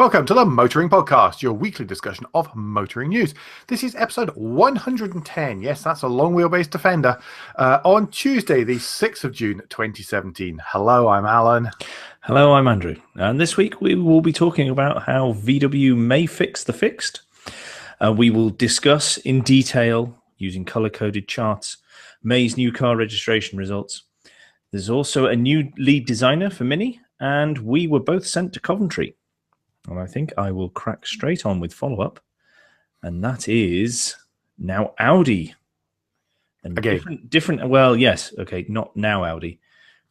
Welcome to the Motoring Podcast, your weekly discussion of motoring news. This is episode 110. Yes, that's a long wheelbase Defender. On Tuesday, the 6th of June, 2017. Hello, I'm Alan. Hello, I'm Andrew. And this week we will be talking about how VW may fix the fixed. We will discuss in detail, using color-coded charts, May's new car registration results. There's also a new lead designer for Mini, and we were both sent to Coventry. And I think I will crack straight on with follow-up. And that is now Audi. And different. Well, yes. Okay, not now Audi.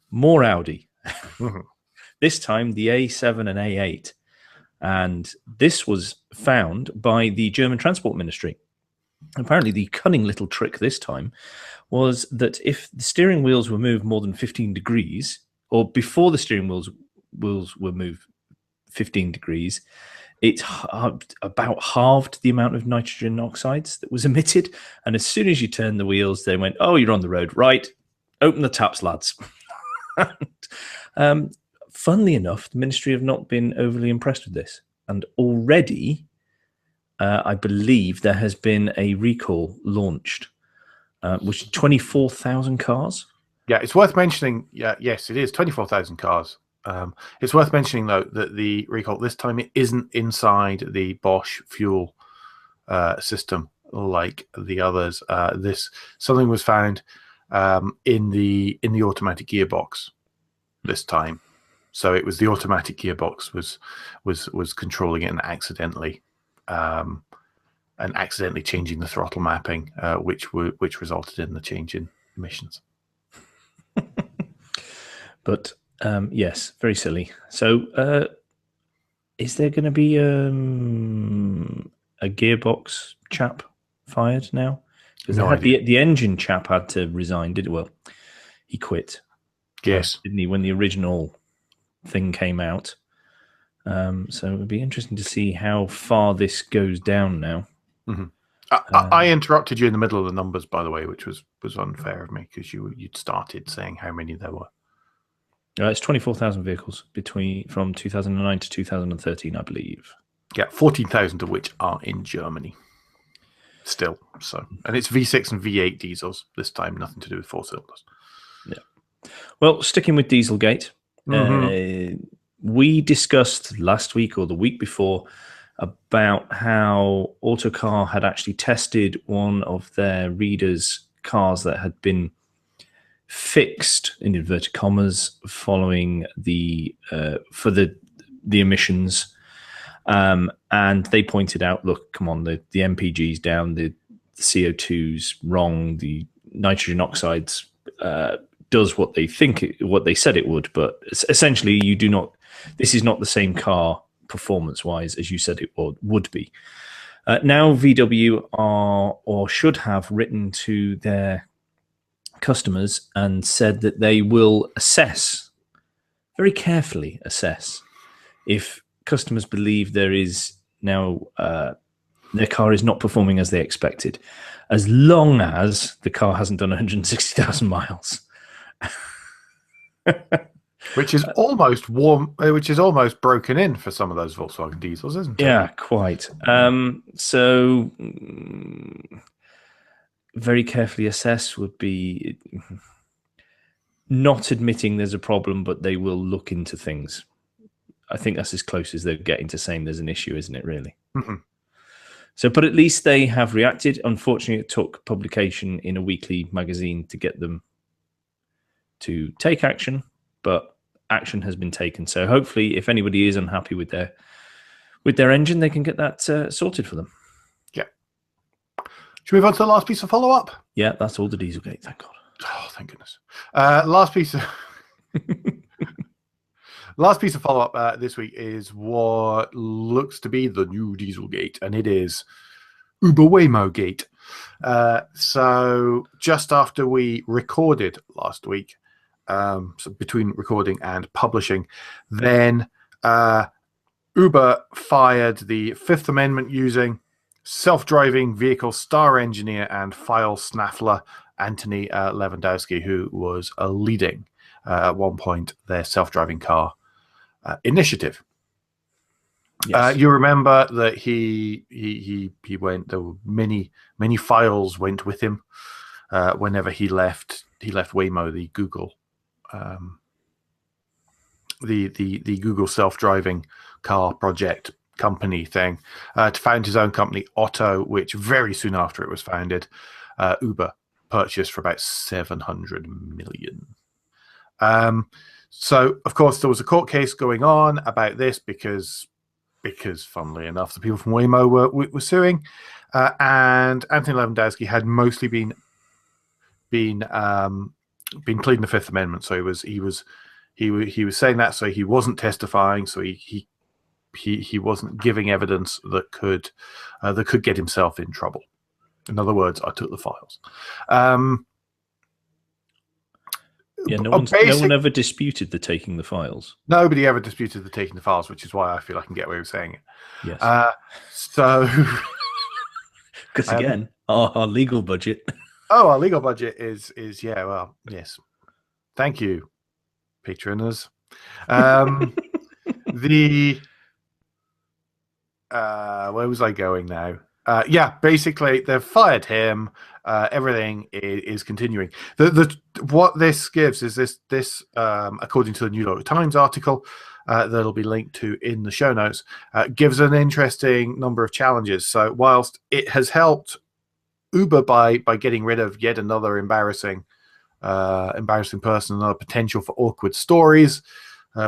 More Audi. This time the A7 and A8. And this was found by the German Transport Ministry. Apparently the cunning little trick this time was that if the steering wheels were moved more than 15 degrees, or before the steering wheels were moved 15 degrees, it about halved the amount of nitrogen oxides that was emitted. And as soon as you turn the wheels, they went, "Oh, you're on the road. Right, open the taps, lads." Funnily enough, the ministry have not been overly impressed with this. And already, I believe there has been a recall launched, which is 24,000 cars. Yeah, it's worth mentioning. Yeah, yes, it is 24,000 cars. It's worth mentioning, though, that the recall this time it isn't inside the Bosch fuel system like the others. Something was found in the automatic gearbox this time. So it was the automatic gearbox was controlling it and accidentally changing the throttle mapping, which resulted in the change in emissions. But yes, very silly. So is there going to be a gearbox chap fired now? Because the engine chap had to resign, he quit. Yes. Didn't he, when the original thing came out? So it would be interesting to see how far this goes down now. Mm-hmm. I interrupted you in the middle of the numbers, by the way, which was unfair of me, because you'd started saying how many there were. It's 24,000 vehicles from 2009 to 2013, I believe. Yeah, 14,000 of which are in Germany still. So, and it's V6 and V8 diesels this time, nothing to do with four cylinders. Yeah. Well, sticking with Dieselgate, we discussed last week or the week before about how Autocar had actually tested one of their readers' cars that had been fixed in inverted commas following for the emissions, and they pointed out, look, come on, the MPG's down, the CO2's wrong, the nitrogen oxides does what they said it would, but essentially this is not the same car performance wise as you said it would be. Now VW are, or should have, written to their customers and said that they will very carefully assess if customers believe there is now their car is not performing as they expected, as long as the car hasn't done 160,000 miles. Which is almost broken in for some of those Volkswagen diesels, isn't it? Yeah, quite. So very carefully assess would be not admitting there's a problem, but they will look into things. I think that's as close as they're getting to saying there's an issue, isn't it, really? Mm-hmm. So, but at least they have reacted. Unfortunately, it took publication in a weekly magazine to get them to take action, but action has been taken. So hopefully, if anybody is unhappy with their engine, they can get that sorted for them. Yeah. Should we move on to the last piece of follow-up? Yeah, that's all the Dieselgate, thank God. Oh, thank goodness. Last piece of follow-up this week is what looks to be the new Dieselgate, and it is Uber Waymo Gate. So just after we recorded last week, so between recording and publishing, then Uber fired the Fifth Amendment using self-driving vehicle star engineer and file snaffler Anthony Lewandowski, who was leading at one point their self-driving car initiative. Yes. You remember that he went. There were many files went with him whenever he left. He left Waymo, the Google, the Google self-driving car project company thing, to found his own company, Otto, which very soon after it was founded, Uber purchased for about 700 million. So, of course, there was a court case going on about this because, funnily enough, the people from Waymo were suing, and Anthony Lewandowski had mostly been pleading the Fifth Amendment. So he was saying that, so he wasn't testifying, so he wasn't giving evidence that could get himself in trouble. In other words, I took the files. No one ever disputed the taking the files. Nobody ever disputed the taking the files, which is why I feel I can get away with saying it. Yes. So, because again, our legal budget. Oh, our legal budget is yes. Thank you, patroners. Where was I going now? Basically they've fired him. Everything is continuing. What this gives is this according to the New York Times article that'll be linked to in the show notes, gives an interesting number of challenges. So whilst it has helped Uber by getting rid of yet another embarrassing person, another potential for awkward stories,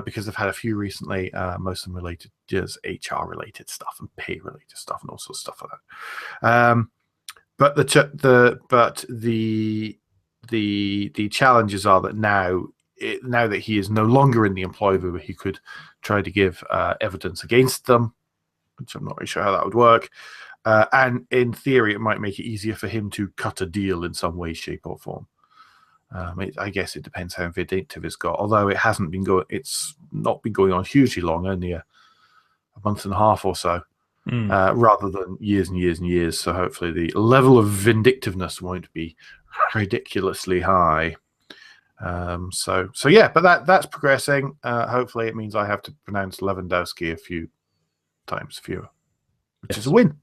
because they've had a few recently, most of them related to HR related stuff and pay related stuff and all sorts of stuff like that. But the challenges are that now that he is no longer in the employ of Uber, he could try to give evidence against them, which I'm not really sure how that would work. And in theory, it might make it easier for him to cut a deal in some way, shape, or form. I guess it depends how vindictive it's got. Although it's not been going on hugely long, only a month and a half or so, rather than years and years and years. So hopefully the level of vindictiveness won't be ridiculously high. So yeah, but that's progressing. Hopefully it means I have to pronounce Lewandowski a few times fewer, which is a win.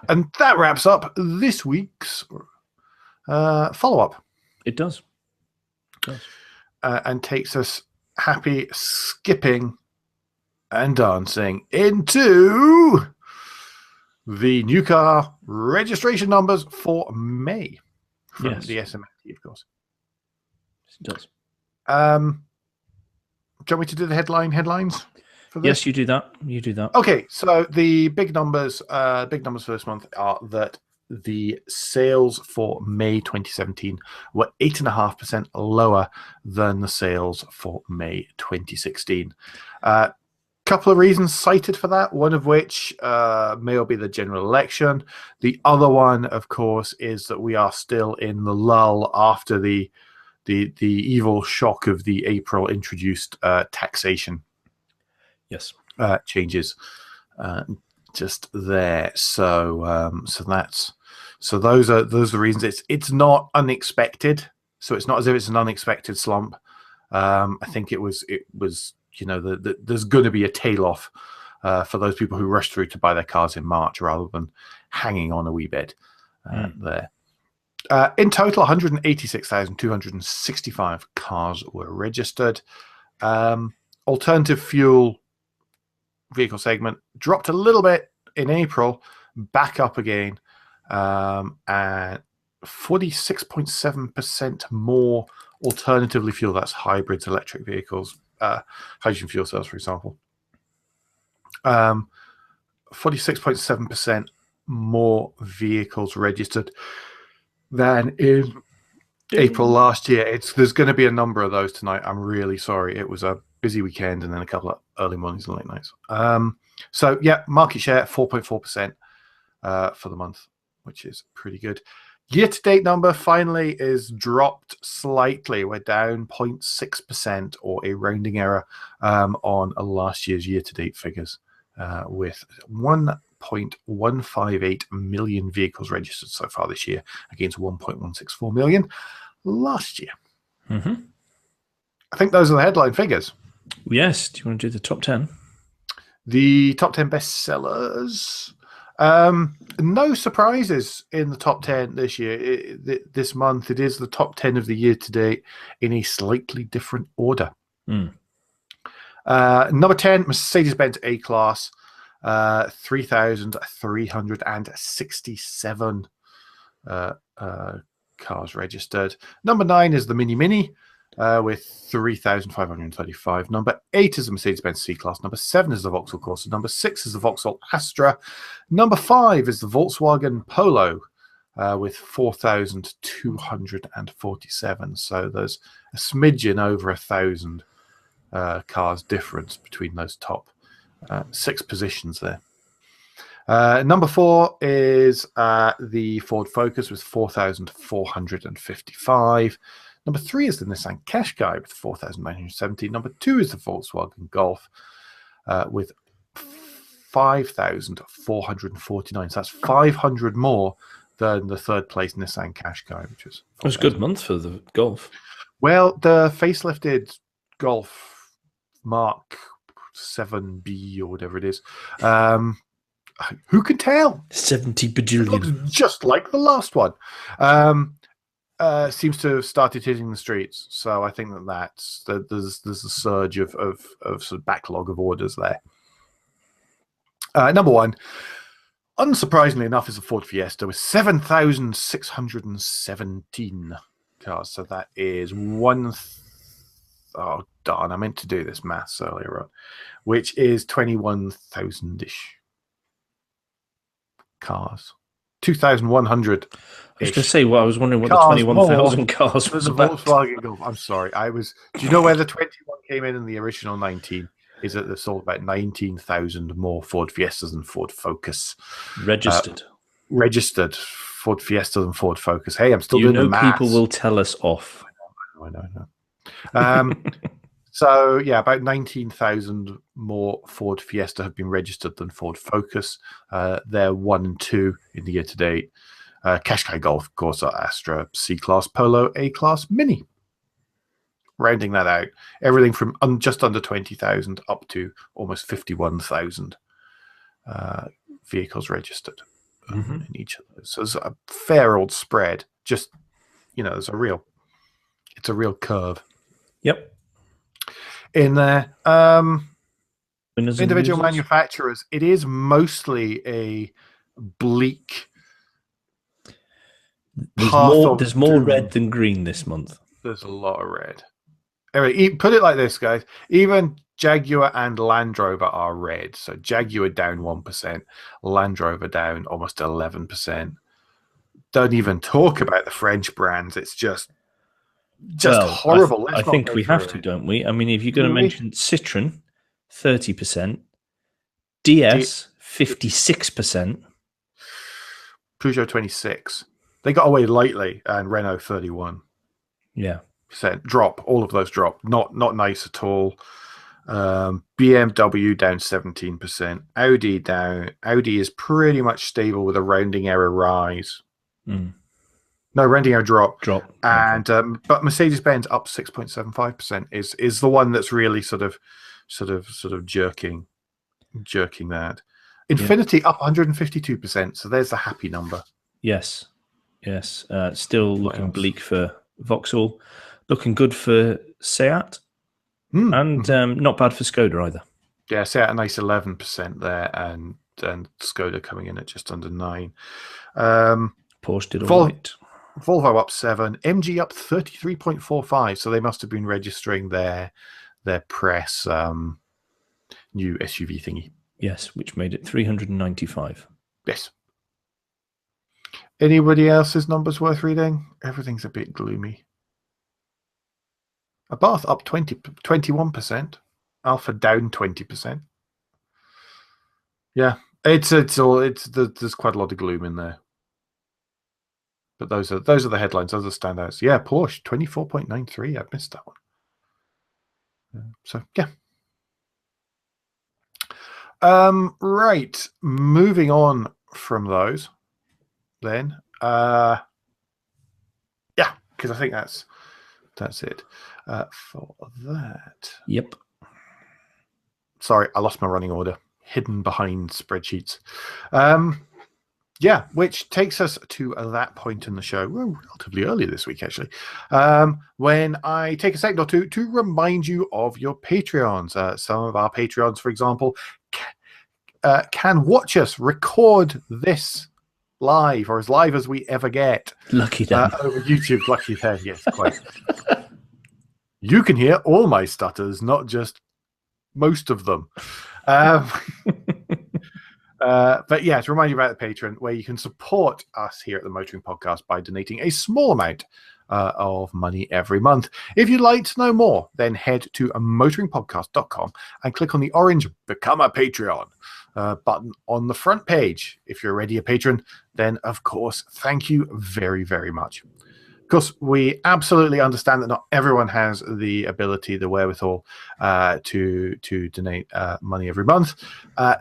And that wraps up this week's follow-up. It does. And takes us happy skipping and dancing into the new car registration numbers for May from the SMFT, of course. It does. Do you want me to do the headlines for this? Yes, you do that. Okay, so the big numbers for this month are that the sales for May 2017 were 8.5% lower than the sales for May 2016. Couple of reasons cited for that, one of which may well be the general election. The other one, of course, is that we are still in the lull after the evil shock of the April introduced taxation changes just there. So those are the reasons. It's not unexpected. So it's not as if it's an unexpected slump. I think it was there's going to be a tail off for those people who rush through to buy their cars in March rather than hanging on a wee bit there. In total, 186,265 cars were registered. Alternative fuel vehicle segment dropped a little bit in April, back up again, and 46.7% more alternatively fuel. That's hybrids, electric vehicles, hydrogen fuel cells, for example. 46.7% more vehicles registered than in April last year. There's going to be a number of those tonight. I'm really sorry. It was a busy weekend and then a couple of early mornings and late nights. So yeah, market share 4.4% for the month, which is pretty good. Year-to-date number finally is dropped slightly. We're down 0.6% or a rounding error on last year's year-to-date figures, with 1.158 million vehicles registered so far this year against 1.164 million last year. Mm-hmm. I think those are the headline figures. Yes. Do you want to do the top 10? The top 10 bestsellers. No surprises in the top 10 this year. This month, it is the top 10 of the year to date in a slightly different order. Number 10, Mercedes-Benz A-Class, 3,367 cars registered. Number 9 is the Mini, with 3,535. Number 8 is the Mercedes-Benz C-Class. Number 7 is the Vauxhall Corsa. Number 6 is the Vauxhall Astra. Number 5 is the Volkswagen Polo, with 4,247. So there's a smidgen over 1,000 cars difference between those top 6 positions there. Number 4 is the Ford Focus with 4,455. Number 3 is the Nissan Qashqai with 4,970. Number 2 is the Volkswagen Golf with 5,449. So that's 500 more than the third place Nissan Qashqai, which is... It was a good month for the Golf. Well, the facelifted Golf Mark 7B or whatever it is, who can tell? 70 It bajillion. looks just like the last one. Seems to have started hitting the streets, so I think there's a surge of sort of backlog of orders there. Number 1, unsurprisingly enough, is a Ford Fiesta with 7,617 cars. So that is oh darn! I meant to do this maths earlier on, which is 21,000-ish cars. 2,100. I was going to say, well, I was wondering what the 21,000 cars was a about. Volkswagen Golf. I'm sorry. Do you know where the 21 came in the original 19? Is that there's sold about 19,000 more Ford Fiestas than Ford Focus. Registered. Registered Ford Fiesta than Ford Focus. Hey, I'm still doing the maths. People will tell us off. I know. So, yeah, about 19,000 more Ford Fiesta have been registered than Ford Focus. They're 1 and 2 in the year to date. Qashqai Golf, Corsa, Astra, C-Class, Polo, A-Class, Mini. Rounding that out, everything from just under 20,000 up to almost 51,000 vehicles registered in each of those. So it's a fair old spread. Just, it's a real curve. Yep. In there, individual users. manufacturers, it is mostly a bleak. There's more red than green this month. There's a lot of red. Anyway, put it like this, guys. Even Jaguar and Land Rover are red. So Jaguar down 1%, Land Rover down almost 11%. Don't even talk about the French brands. It's just horrible. I think we have to, don't we? I mean, if you're going to mention Citroen, 30%, DS, 56%. Peugeot 26. They got away lightly, and Renault 31. Yeah. Drop. All of those drop. Not nice at all. BMW down 17%. Audi down. Audi is pretty much stable with a rounding error rise. No, rounding error drop. And but Mercedes-Benz up 6.75% is the one that's really sort of jerking that. Infinity up 152%. So there's the happy number. Yes. Still looking bleak for Vauxhall. Looking good for Seat. And not bad for Skoda either. Yeah, Seat a nice 11% there, and Skoda coming in at just under 9%. Porsche did all right. Volvo up 7%, MG up 33.45%. So they must have been registering their press new SUV thingy. Yes, which made it 395. Yes. Anybody else's numbers worth reading? Everything's a bit gloomy. Abarth up 21%. Alpha down 20%. Yeah, there's quite a lot of gloom in there. But those are the headlines. Those are standouts. Yeah, Porsche 24.93. I missed that one. So yeah. Right. Moving on from those, then. Yeah, because I think that's it for that. Yep. Sorry, I lost my running order. hidden behind spreadsheets. Yeah, which takes us to that point in the show, well, relatively early this week, actually, when I take a second or two to remind you of your Patreons. Some of our Patreons, for example, can watch us record this live, or as live as we ever get. Lucky them. Over YouTube. Lucky them, yes, quite. You can hear all my stutters, not just most of them. But yeah, to remind you about the Patreon, where you can support us here at the Motoring Podcast by donating a small amount of money every month. If you'd like to know more, then head to motoringpodcast.com and click on the orange Become a Patreon button on the front page. If you're already a patron, then of course, thank you very, very much. Of course, we absolutely understand that not everyone has the ability, the wherewithal to donate money every month.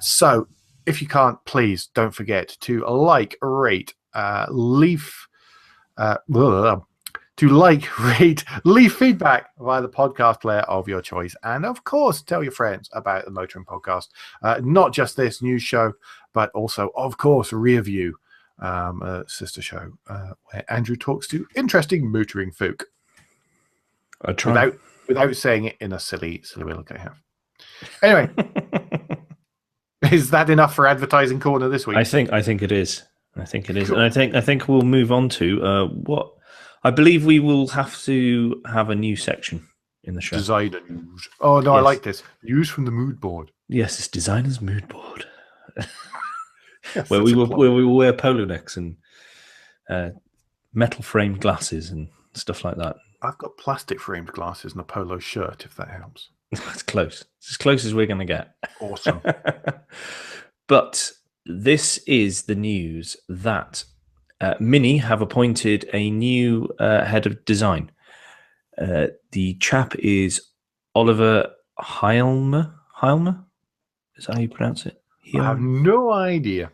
So if you can't, please don't forget to like, rate, leave feedback via the podcast player of your choice. And of course, tell your friends about the Motoring Podcast. Not just this news show, but also, of course, Rearview, a sister show where Andrew talks to interesting motoring folk. I try. Without saying it in a silly way like I have. Anyway. Is that enough for advertising corner this week? I think it is. I think it is, Cool. and I think we'll move on to what I believe we will have to have a new section in the show. Designer news. Oh no, yes. I like this. News from the mood board. Yes, it's designer's mood board, where we will wear polo necks and metal framed glasses and stuff like that. I've got plastic framed glasses and a polo shirt, if that helps. It's close. It's as close as we're going to get. Awesome. But this is the news that Mini have appointed a new head of design. The chap is Oliver Heilmer. Heilmer? Is that how you pronounce it? I have no idea.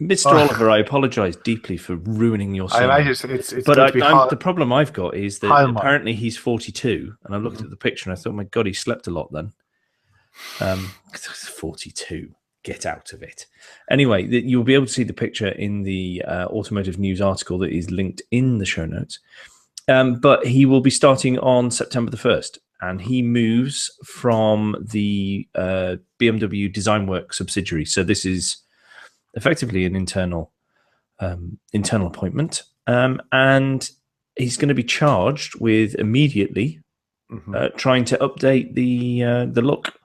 Mr. Oliver, I apologize deeply for ruining your surname. The problem I've got is that apparently he's 42, and I looked at the picture and I thought, my God, he slept a lot then. 42. Get out of it. Anyway, you'll be able to see the picture in the automotive news article that is linked in the show notes. But he will be starting on September the 1st, and he moves from the BMW Design Work subsidiary. So this is effectively an internal appointment, and he's going to be charged with immediately trying to update the look,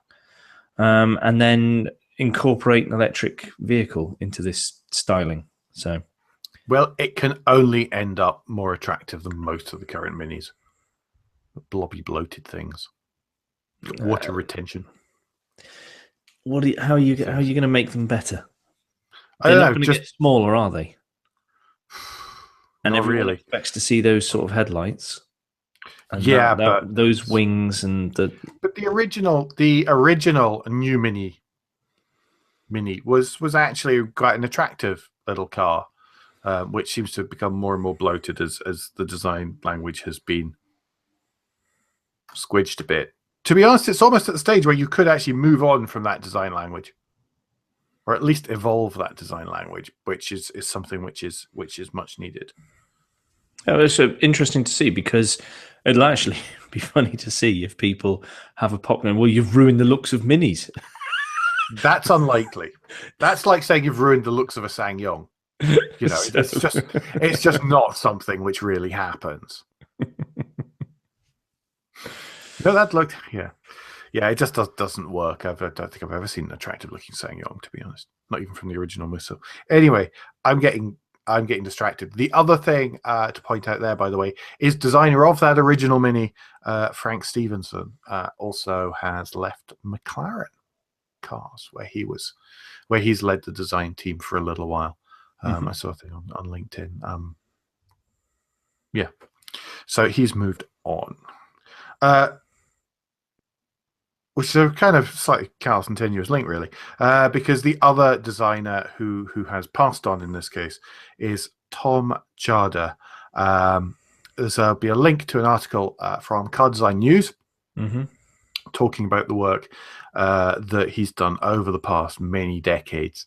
and then incorporate an electric vehicle into this styling. So, well, it can only end up more attractive than most of the current Minis. The blobby, bloated things, water retention. How are you going to make them better? They're not going to get smaller, are they? And not everyone really expects to see those sort of headlights. And but those wings and the. But the original new Mini was actually quite an attractive little car, which seems to have become more and more bloated as the design language has been squidged a bit. To be honest, it's almost at the stage where you could actually move on from that design language, or at least evolve that design language, which is something which is much needed. It's so interesting to see, because it'll actually be funny to see if people have a pop going, well, you've ruined the looks of Minis. That's unlikely. That's like saying you've ruined the looks of a SsangYong. You know, it's just not something which really happens. No, that looked, yeah, it just doesn't work. I don't think I've ever seen an attractive looking SsangYong, to be honest. Not even from the original Musso. Anyway, I'm getting distracted. The other thing to point out there, by the way, is designer of that original Mini, Frank Stevenson, also has left McLaren Cars, where he's led the design team for a little while. I saw a thing on LinkedIn. Yeah, so he's moved on. Which is a kind of slightly continuous link, really, because the other designer who has passed on in this case is Tom Chada. There'll be a link to an article from Car Design News, talking about the work that he's done over the past many decades.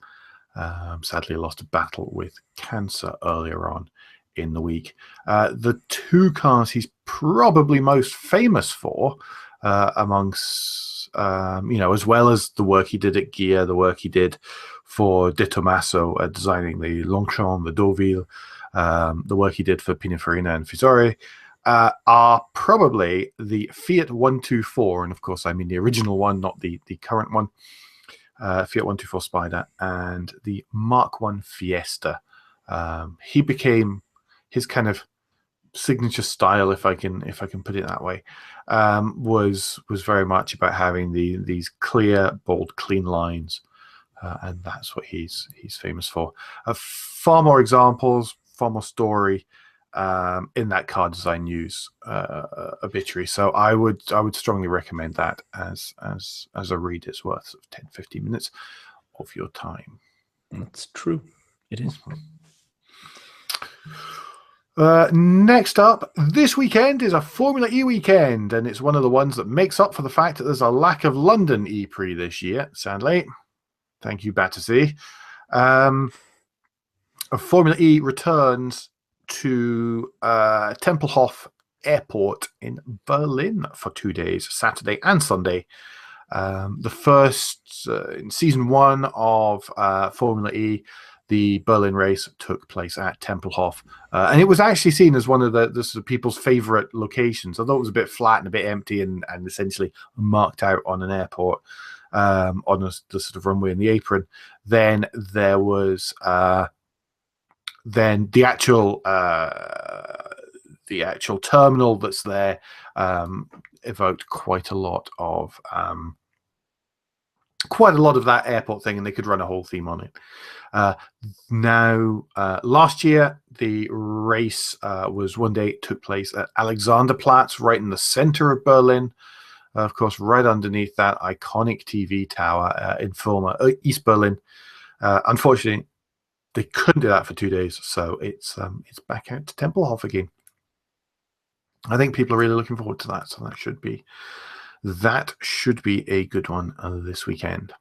Sadly, lost a battle with cancer earlier on in the week. The two cars he's probably most famous for, amongst, as well as the work he did at Ghia, the work he did for De Tomaso designing the Longchamp, the Deauville, the work he did for Pininfarina and Fisore, are probably the Fiat 124, and of course I mean the original one, not the current one, Fiat 124 Spider, and the Mark 1 Fiesta. He became his kind of signature style, if I can put it that way, was very much about having these clear, bold, clean lines, and that's what he's famous for. Far more examples, far more story in that car design news obituary. So I would strongly recommend that as a read. It's worth sort of 10-15 minutes of your time. That's true. It is. Next up, this weekend is a Formula E weekend, and it's one of the ones that makes up for the fact that there's a lack of London E-Prix this year, sadly. Thank you, Battersea. Formula E returns to Tempelhof Airport in Berlin for 2 days, Saturday and Sunday. The first, in season 1 of Formula E, the Berlin race took place at Tempelhof. And it was actually seen as one of the sort of people's favorite locations, although it was a bit flat and a bit empty and essentially marked out on an airport, on the sort of runway and the apron. Then there was then the actual terminal that's there evoked quite a lot of that airport thing, and they could run a whole theme on it. Last year the race was one day, it took place at Alexanderplatz, right in the center of Berlin, of course, right underneath that iconic TV tower in former East Berlin. Unfortunately, they couldn't do that for 2 days, so it's back out to Tempelhof again. I think people are really looking forward to that, so that should be a good one this weekend.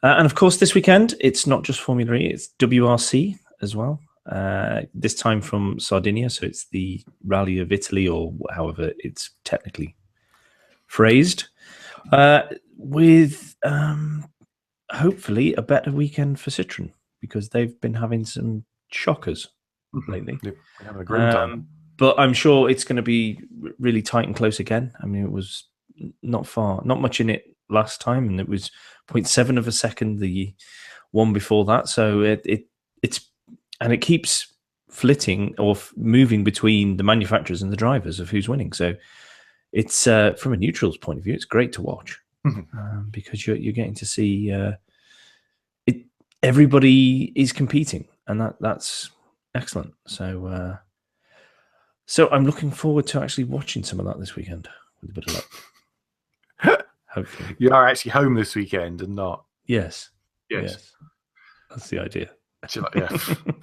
And of course, this weekend, it's not just Formula E, it's WRC as well. This time from Sardinia, so it's the Rally of Italy, or however it's technically phrased, with hopefully a better weekend for Citroën, because they've been having some shockers lately. They're having a great time. But I'm sure it's going to be really tight and close again. I mean, it was not much in it last time, and it was 0.7 of a second the one before that. So it keeps flitting or moving between the manufacturers and the drivers of who's winning. So it's from a neutral's point of view, it's great to watch, because you're getting to see it. Everybody is competing, and that's excellent. So I'm looking forward to actually watching some of that this weekend with a bit of luck. Hopefully. You are actually home this weekend and not. Yes. That's the idea. Yeah,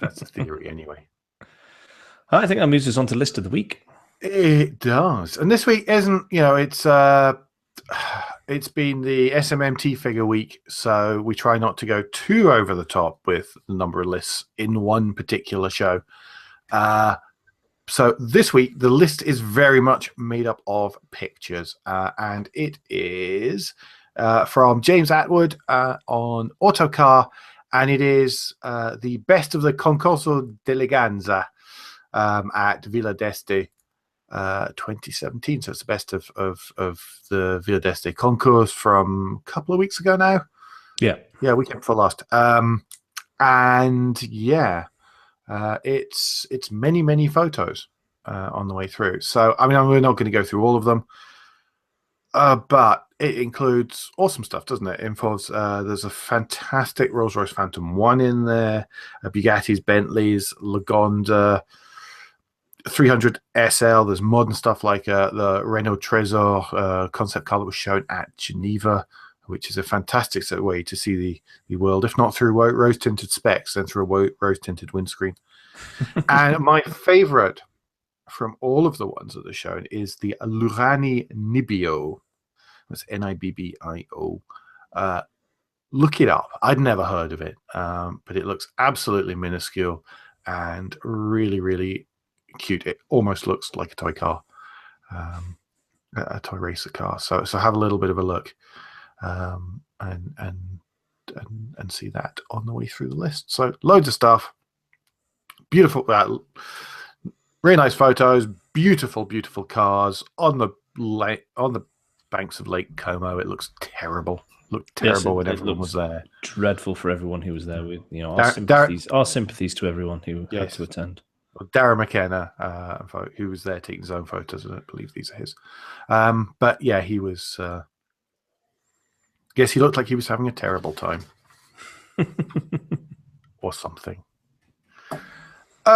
that's the theory anyway. I think that moves us on to list of the week. It does. And this week isn't, it's been the SMMT figure week, so we try not to go too over the top with the number of lists in one particular show. So this week, the list is very much made up of pictures, and it is from James Atwood on Autocar, and it is the best of the Concorso d'Eleganza at Villa d'Este 2017. So it's the best of the Villa d'Este concours from a couple of weeks ago now. Yeah, weekend before last. And yeah. It's many photos on the way through. So I mean, we're not going to go through all of them, but it includes awesome stuff, doesn't it? It involves there's a fantastic Rolls-Royce Phantom 1 in there, Bugattis, Bentleys, Lagonda, 300 SL. There's modern stuff like the Renault Trésor concept car that was shown at Geneva, which is a fantastic way to see the world, if not through rose-tinted specs, then through a rose-tinted windscreen. And my favorite from all of the ones that are shown is the Lurani Nibbio. That's Nibbio. Look it up. I'd never heard of it, but it looks absolutely minuscule and really, really cute. It almost looks like a toy car, a toy racer car. So have a little bit of a look, and see that on the way through the list. So loads of stuff. Beautiful, really nice photos. Beautiful cars on the banks of Lake Como. It looks terrible. Looked terrible when everyone was there. Dreadful for everyone who was there. With our sympathies to everyone who had to attend. Darren McKenna, who was there taking his own photos. I don't believe these are his. But yeah, he was. Guess he looked like he was having a terrible time, or something.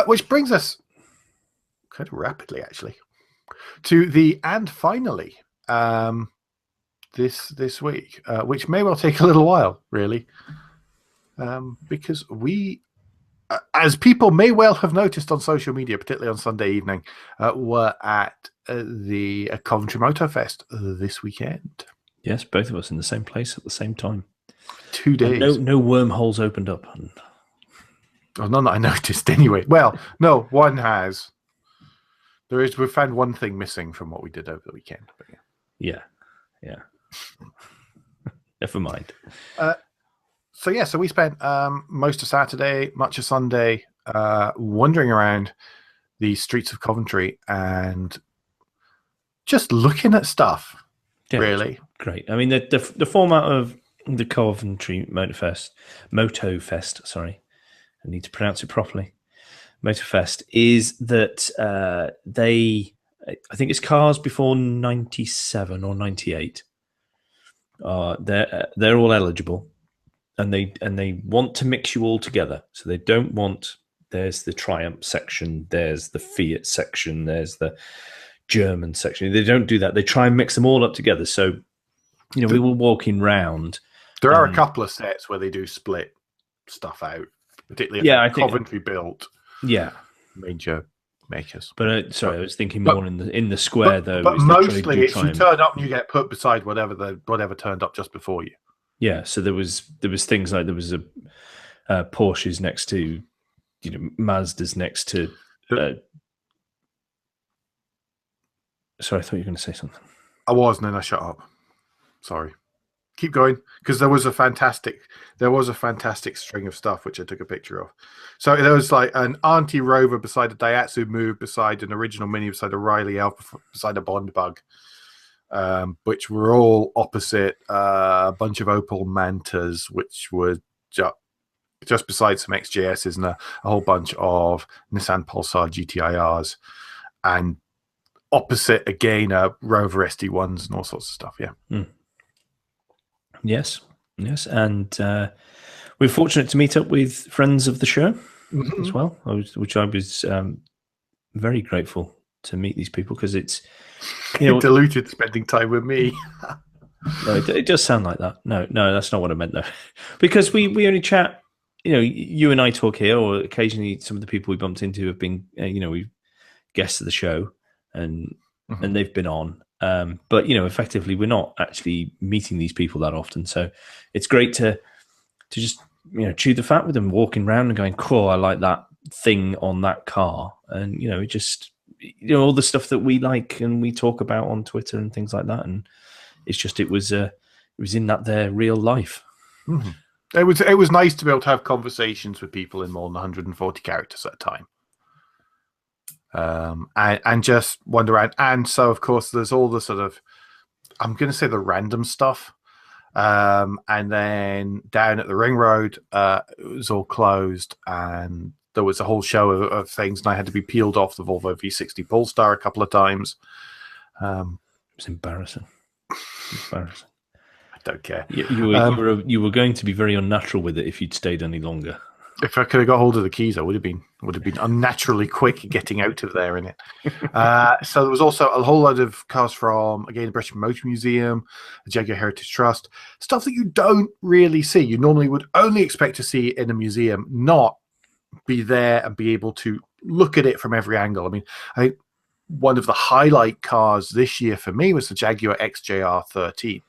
Which brings us kind of rapidly, actually, to the and finally this week, which may well take a little while, really, because we, as people may well have noticed on social media, particularly on Sunday evening, were at the Coventry Motor Fest this weekend. Yes, both of us in the same place at the same time. 2 days. No wormholes opened up. Well, none that I noticed anyway. Well, no, one has. We found one thing missing from what we did over the weekend. But yeah. Never mind. So we spent most of Saturday, much of Sunday, wandering around the streets of Coventry and just looking at stuff. Yeah, really great. I mean, the format of the Coventry Moto Fest. Sorry, I need to pronounce it properly. Motorfest is that I think it's cars before 97 or 98. They're all eligible, and they want to mix you all together. So they don't want. There's the Triumph section. There's the Fiat section. There's the German section. They don't do that. They try and mix them all up together. So, we were walking round. There are a couple of sets where they do split stuff out, particularly if Coventry built. Yeah, major makers. But I was thinking more in the square though. But mostly, it's you turn up and you get put beside whatever turned up just before you. Yeah, so there was things like there was a Porsches next to, Mazdas next to. Sorry, I thought you were going to say something. I was, and then I shut up. Sorry. Keep going, because there was a fantastic string of stuff which I took a picture of. So there was like an Auntie Rover beside a Daihatsu Move, beside an original Mini, beside a Riley Alpha, beside a Bond Bug, which were all opposite a bunch of Opel Mantas, which were just beside some XJSs and a whole bunch of Nissan Pulsar GTIRs, and opposite again Rover SD1s and all sorts of stuff. Yeah. Mm. Yes, and we're fortunate to meet up with friends of the show as well, which I was very grateful to meet these people, because it's diluted spending time with me. No, it does sound like that. No, that's not what I meant though, because we only chat. You and I talk here, or occasionally some of the people we bumped into have been, we guests of the show, and they've been on. But effectively, we're not actually meeting these people that often, so it's great to just chew the fat with them, walking around and going, "Cool, I like that thing on that car," and just all the stuff that we like and we talk about on Twitter and things like that. And it's just it was in that their real life. Mm-hmm. It was nice to be able to have conversations with people in more than 140 characters at a time. And just wander around. And so, of course, there's all the sort of, I'm going to say the random stuff. And then down at the Ring Road, it was all closed, and there was a whole show of things, and I had to be peeled off the Volvo V60 Polestar a couple of times. It was embarrassing. I don't care. You were going to be very unnatural with it if you'd stayed any longer. If I could have got hold of the keys, I would have been unnaturally quick getting out of there in it. So there was also a whole lot of cars from, again, the British Motor Museum, the Jaguar Heritage Trust, stuff that you don't really see. You normally would only expect to see in a museum, not be there and be able to look at it from every angle. I mean, one of the highlight cars this year for me was the Jaguar XJR 13,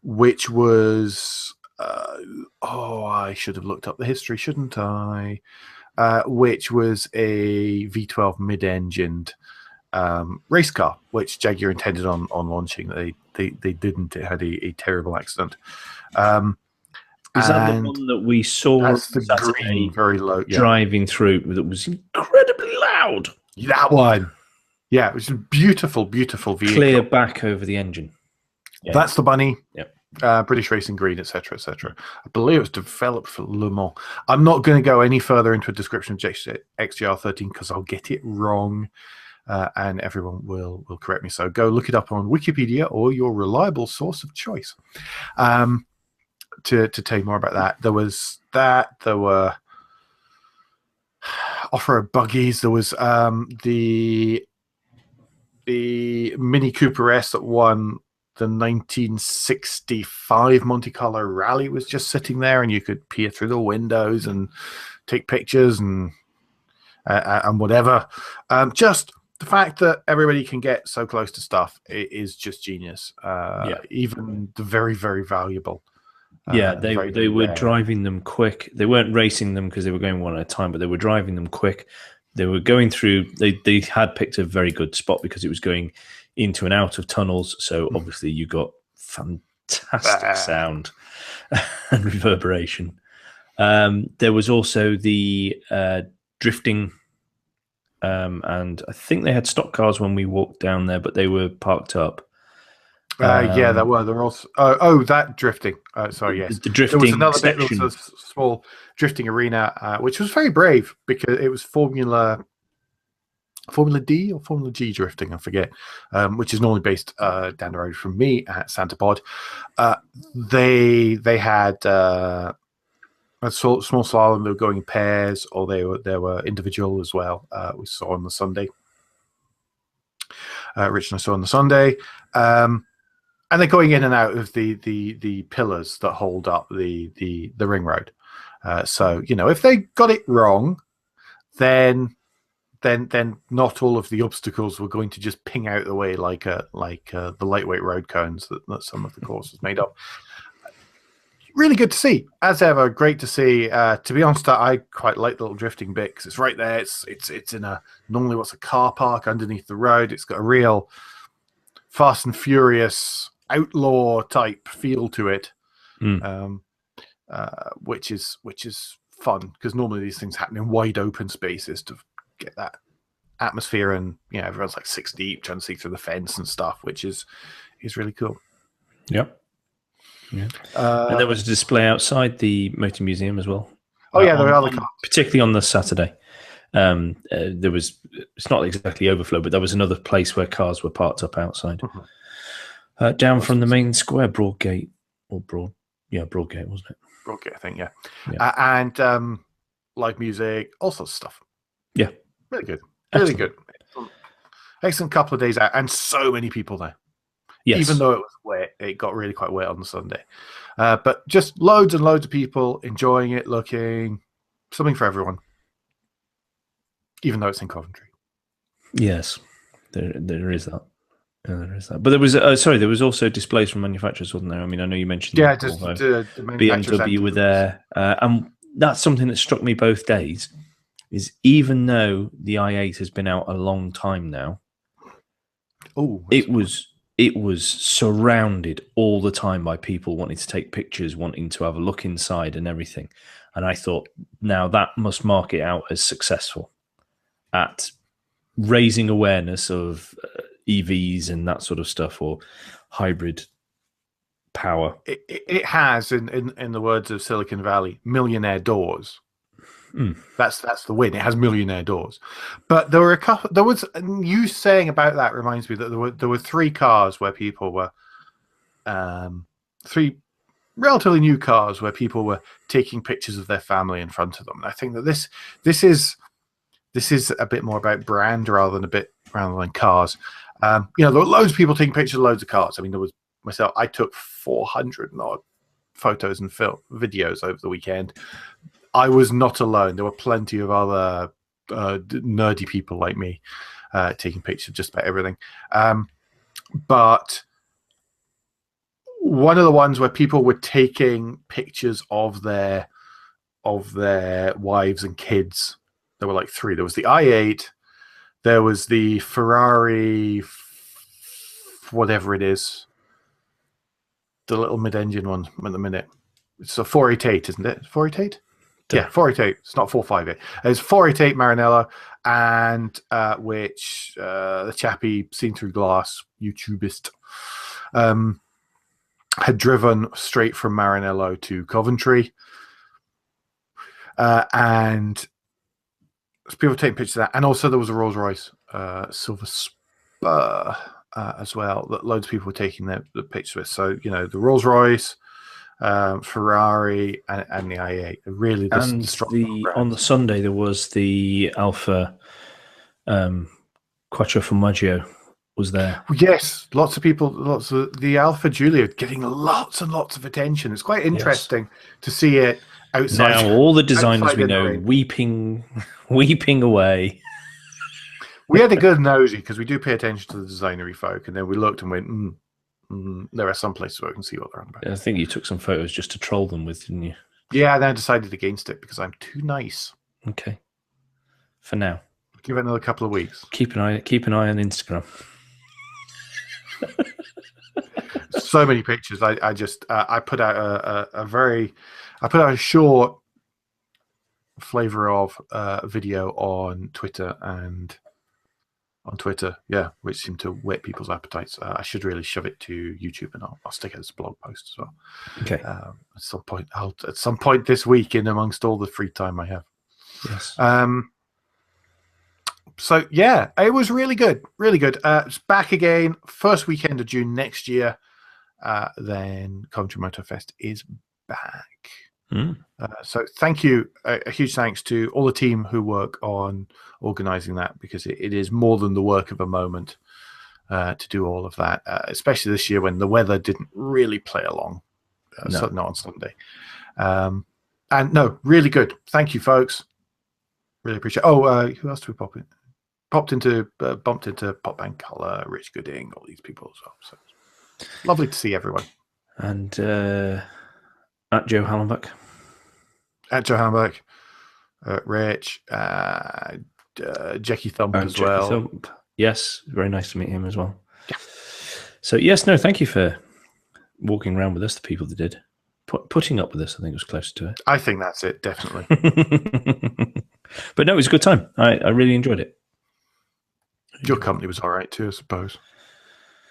which was I should have looked up the history, shouldn't I? Which was a V12 mid-engined race car, which Jaguar intended on launching. They didn't. It had a terrible accident. Is that the one that we saw that's the Saturday green, very low, driving through that was incredibly loud? That one. Yeah, it was a beautiful, beautiful vehicle. Clear back over the engine. Yeah. That's the bunny. Yep. British Racing Green, etc., etc. I believe it was developed for Le Mans. I'm not going to go any further into a description of XJR 13 because I'll get it wrong, and everyone will correct me. So go look it up on Wikipedia or your reliable source of choice. To tell you more about that, there was that. There were off-road buggies. There was the Mini Cooper S that won the 1965 Monte Carlo Rally was just sitting there, and you could peer through the windows and take pictures and whatever. Just the fact that everybody can get so close to stuff is just genius. Even the very, very valuable. They were driving them quick. They weren't racing them because they were going one at a time, but they were driving them quick. They were going through. They had picked a very good spot because it was going into and out of tunnels. So obviously you got fantastic sound and reverberation. There was also the drifting, and I think they had stock cars when we walked down there, but they were parked up. There were. There were also that drifting. Sorry, yes. The drifting there was another section. bit. There was a small drifting arena, which was very brave because it was Formula D or Formula G drifting, I forget, which is normally based down the road from me at Santa Pod. They had a small slalom. They were going in pairs, or they were individual as well. We saw on the Sunday. Rich and I saw on the Sunday. And they're going in and out of the pillars that hold up the ring road. So if they got it wrong, then not all of the obstacles were going to just ping out the way like the lightweight road cones that some of the course was made of. Really good to see, as ever. Great to see. To be honest, I quite like the little drifting bit because it's right there. It's in a normally what's a car park underneath the road. It's got a real Fast and Furious outlaw type feel to it, which is fun because normally these things happen in wide open spaces to get that atmosphere, and everyone's like 6 deep trying to see through the fence and stuff, which is really cool. Yep. Yeah. And there was a display outside the Motor Museum as well. There were other cars, particularly on the Saturday. There was, it's not exactly overflow, but there was another place where cars were parked up outside. Down from the main square, Broadgate, Broadgate, wasn't it? Broadgate, I think, yeah. And live music, all sorts of stuff. Yeah. Really good. Really good. Excellent couple of days out, and so many people there. Yes. Even though it was wet, it got really quite wet on the Sunday. But just loads and loads of people enjoying it, looking, something for everyone. Even though it's in Coventry. Yes, there is that. There is that. But there was there was also displays from manufacturers, wasn't there? I mean, I know you mentioned just the BMW were there, and that's something that struck me both days. Is even though the i8 has been out a long time now, it was surrounded all the time by people wanting to take pictures, wanting to have a look inside and everything. And I thought, now that must mark it out as successful at raising awareness of EVs and that sort of stuff, or hybrid power. It has, in the words of Silicon Valley, millionaire doors. That's the win. It has millionaire doors. But there were a couple. There was, you saying about that reminds me that there were 3 cars where people were 3 relatively new cars where people were taking pictures of their family in front of them. And I think that this is a bit more about brand rather than cars. There were loads of people taking pictures of loads of cars. I mean, there was myself. I took 400 and odd photos and videos over the weekend. I was not alone. There were plenty of other nerdy people like me taking pictures of just about everything. But one of the ones where people were taking pictures of their wives and kids. There were like three. There was the i8, there was the Ferrari, whatever it is, the little mid-engine one at the minute. It's a 488, isn't it? 488? Yeah, 488. It's not 458. It's 488 Maranello, and which the chappie seen through glass YouTubist had driven straight from Maranello to Coventry. And people taking pictures of that. And also there was a Rolls-Royce Silver Spur as well that loads of people were taking the pictures with. So, you know, the Rolls-Royce, Ferrari, and the i8. Really, on the Sunday, there was the Alfa Quattroformaggio was there. Yes, lots of people, the Alfa Giulia getting lots and lots of attention. It's quite interesting to see it outside. Now all the designers we know weeping away. We had a good nosy because we do pay attention to the designery folk, and then we looked and went, there are some places where we can see what they're on about. I think you took some photos just to troll them with, didn't you? Yeah, and then I decided against it because I'm too nice. Okay. For now. Give it another couple of weeks. Keep an eye on Instagram. So many pictures. I put out a short flavor of video on Twitter which seemed to whet people's appetites. I should really shove it to YouTube, and I'll stick it as a blog post as well. Okay. At some point this week, in amongst all the free time I have. Yes. So yeah, it was really good, really good. It's back again, first weekend of June next year. Then Coventry Motor Fest is back. So thank you, a huge thanks to all the team who work on organising that, because it is more than the work of a moment to do all of that, especially this year when the weather didn't really play along, not on Sunday. And no, really good. Thank you, folks. Really appreciate it. Who else do we bumped into Pop Band Colour, Rich Gooding, all these people as well. So lovely to see everyone. And at Joe Hallenbach. At Joe Hallenbach, Rich, Jackie Thump as well. Thump. Yes, very nice to meet him as well. Yeah. So yes, no, thank you for walking around with us, the people that did. Putting up with us, I think, was closer to it. I think that's it, definitely. But no, it was a good time. I really enjoyed it. Your company was all right too, I suppose.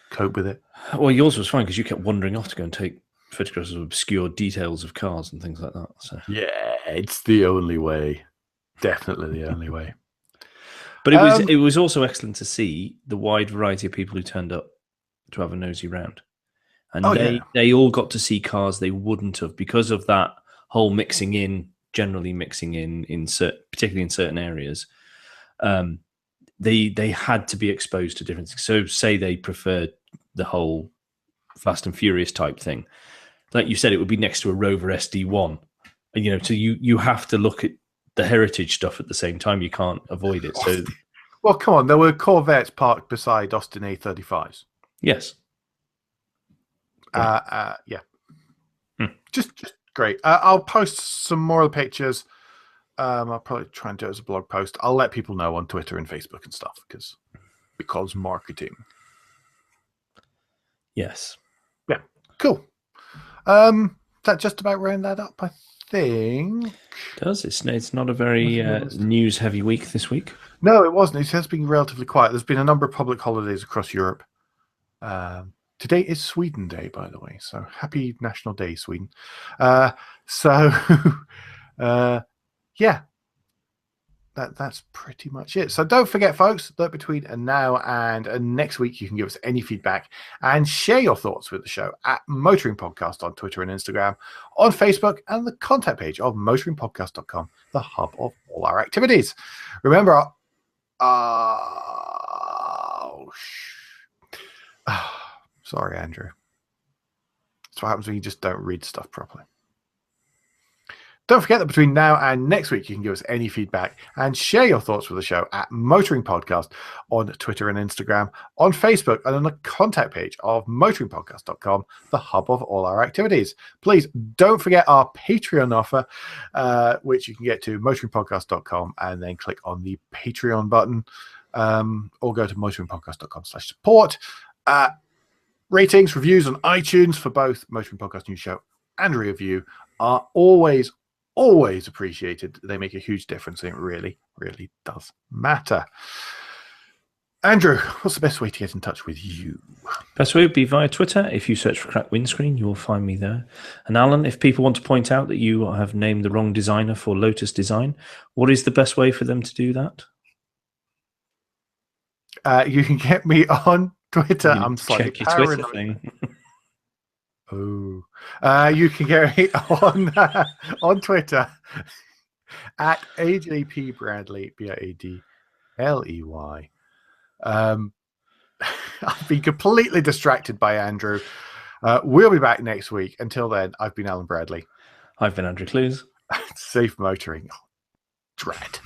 Cope with it. Well, yours was fine because you kept wandering off to go and take photographs of obscure details of cars and things like that. So yeah, it's the only way. Definitely the only way. But it was also excellent to see the wide variety of people who turned up to have a nosy round. And they all got to see cars they wouldn't have because of that whole generally mixing in particularly in certain areas. They had to be exposed to different things. So say they preferred the whole Fast and Furious type thing. Like you said, it would be next to a Rover SD1. And, so you have to look at the heritage stuff at the same time. You can't avoid it. So, well, come on. There were Corvettes parked beside Austin A35s. Yes. Yeah. Just great. I'll post some more of the pictures. I'll probably try and do it as a blog post. I'll let people know on Twitter and Facebook and stuff because marketing. Yes. Yeah. Cool. That just about round that up, I think. It does. It's not a very news heavy week this week. No, it wasn't. It has been relatively quiet. There's been a number of public holidays across Europe. Today is Sweden Day, by the way. So happy National Day, Sweden. Yeah, that's pretty much it. So don't forget, folks, that between now and next week, you can give us any feedback and share your thoughts with the show at Motoring Podcast on Twitter and Instagram, on Facebook, and the contact page of motoringpodcast.com, the hub of all our activities. Remember, sorry, Andrew. That's what happens when you just don't read stuff properly. Don't forget that between now and next week, you can give us any feedback and share your thoughts with the show at Motoring Podcast on Twitter and Instagram, on Facebook, and on the contact page of motoringpodcast.com, the hub of all our activities. Please don't forget our Patreon offer, which you can get to motoringpodcast.com and then click on the Patreon button, or go to motoringpodcast.com/support. Ratings, reviews on iTunes for both Motoring Podcast News Show and Review are always appreciated. They make a huge difference, and it really, really does matter. Andrew, what's the best way to get in touch with you? Best way would be via Twitter. If you search for Cracked Windscreen, you will find me there. And Alan, if people want to point out that you have named the wrong designer for Lotus Design, what is the best way for them to do that? You can get me on Twitter. I'm slightly check your Twitter paranoid. thing. Oh, you can get me on Twitter at AJP Bradley, BRADLEY. I've been completely distracted by Andrew. We'll be back next week. Until then, I've been Alan Bradley. I've been Andrew Clues. Safe motoring. Dread.